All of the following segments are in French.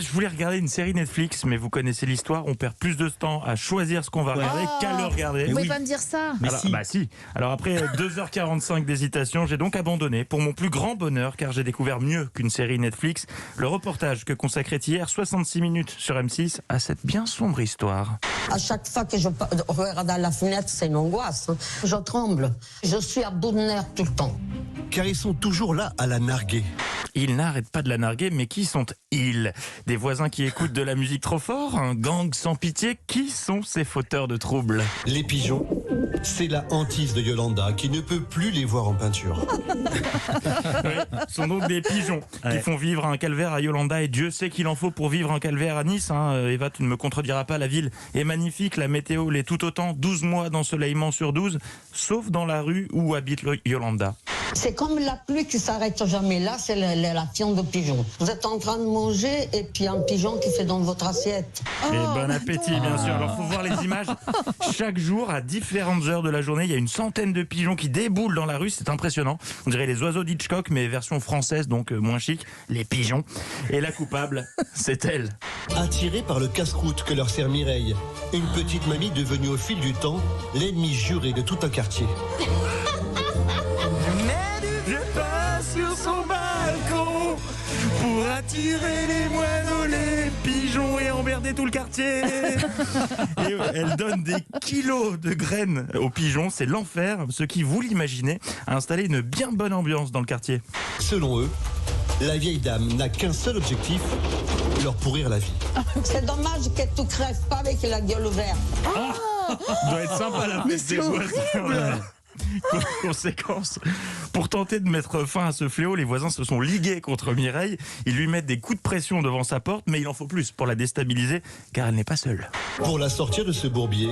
Je voulais regarder une série Netflix, mais vous connaissez l'histoire, on perd plus de temps à choisir ce qu'on va regarder qu'à le regarder. Vous pouvez pas me dire ça. Alors, si. Alors après 2h45 d'hésitation, j'ai donc abandonné pour mon plus grand bonheur, car j'ai découvert mieux qu'une série Netflix, le reportage que consacrait hier 66 minutes sur M6 à cette bien sombre histoire. À chaque fois que je regarde à la fenêtre, c'est une angoisse. Je tremble. Je suis à bout de nerfs tout le temps. Car ils sont toujours là à la narguer. Ils n'arrêtent pas de la narguer, mais qui sont-ils? Des voisins qui écoutent de la musique trop fort? Un gang sans pitié? Qui sont ces fauteurs de troubles? Les pigeons, c'est la hantise de Yolanda qui ne peut plus les voir en peinture. Oui, ce sont donc des pigeons qui font vivre un calvaire à Yolanda, et Dieu sait qu'il en faut pour vivre un calvaire à Nice. Eva, tu ne me contrediras pas, la ville est magnifique, la météo l'est tout autant, 12 mois d'ensoleillement sur 12, sauf dans la rue où habite Yolanda. C'est comme la pluie qui s'arrête jamais. Là, c'est la fiente de pigeon. Vous êtes en train de manger et puis un pigeon qui fait dans votre assiette. Et bon appétit, bien sûr. Alors, faut voir les images. Chaque jour, à différentes heures de la journée, il y a une centaine de pigeons qui déboulent dans la rue. C'est impressionnant. On dirait les oiseaux d'Hitchcock, mais version française, donc moins chic. Les pigeons. Et la coupable, c'est elle. Attirés par le casse-croûte que leur sert Mireille, une petite mamie devenue au fil du temps l'ennemi juré de tout un quartier. Je passe sur son balcon pour attirer les moineaux, les pigeons et emmerder tout le quartier. Et elle donne des kilos de graines aux pigeons, c'est l'enfer. Ce qui, vous l'imaginez, a installé une bien bonne ambiance dans le quartier. Selon eux, la vieille dame n'a qu'un seul objectif, leur pourrir la vie. C'est dommage que tu crèves pas avec la gueule ouverte. Doit être sympa la fête des voisins. Conséquence, pour tenter de mettre fin à ce fléau, les voisins se sont ligués contre Mireille. Ils lui mettent des coups de pression devant sa porte, mais il en faut plus pour la déstabiliser, car elle n'est pas seule. Pour la sortir de ce bourbier,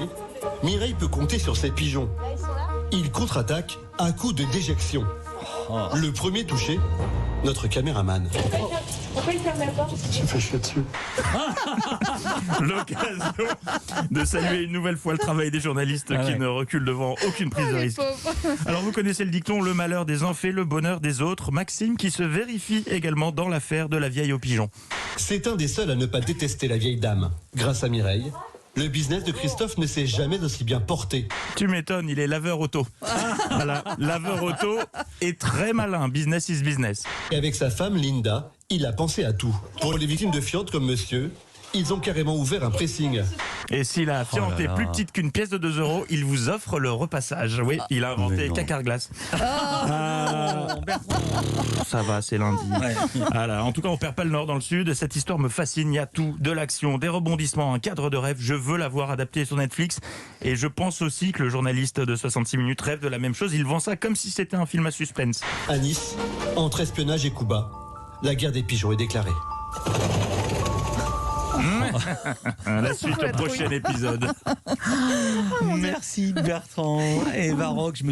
Mireille peut compter sur ses pigeons. Ils contre-attaquent à coups de déjection. Le premier touché, notre caméraman. Pourquoi il ferme la porte? J'ai fait chier dessus. L'occasion de saluer une nouvelle fois le travail des journalistes qui ne reculent devant aucune prise de risque. Alors vous connaissez le dicton, le malheur des uns fait le bonheur des autres. Maxime qui se vérifie également dans l'affaire de la vieille aux pigeons. C'est un des seuls à ne pas détester la vieille dame. Grâce à Mireille, le business de Christophe ne s'est jamais aussi bien porté. Tu m'étonnes, il est laveur auto. Voilà, laveur auto est très malin, business is business. Et avec sa femme Linda, il a pensé à tout. Pour les victimes de fientes comme monsieur, ils ont carrément ouvert un pressing. Et si la fiente est plus petite qu'une pièce de 2 €, il vous offre le repassage. Oui, il a inventé Cacarglass. Ça va, c'est lundi. Voilà. En tout cas, on perd pas le nord dans le sud. Cette histoire me fascine. Il y a tout, de l'action, des rebondissements, un cadre de rêve. Je veux la voir adaptée sur Netflix. Et je pense aussi que le journaliste de 66 minutes rêve de la même chose. Il vend ça comme si c'était un film à suspense. À Nice, entre espionnage et coup bas, la guerre des pigeons est déclarée. La suite au prochain épisode. Merci Bertrand. Eva Rock, je me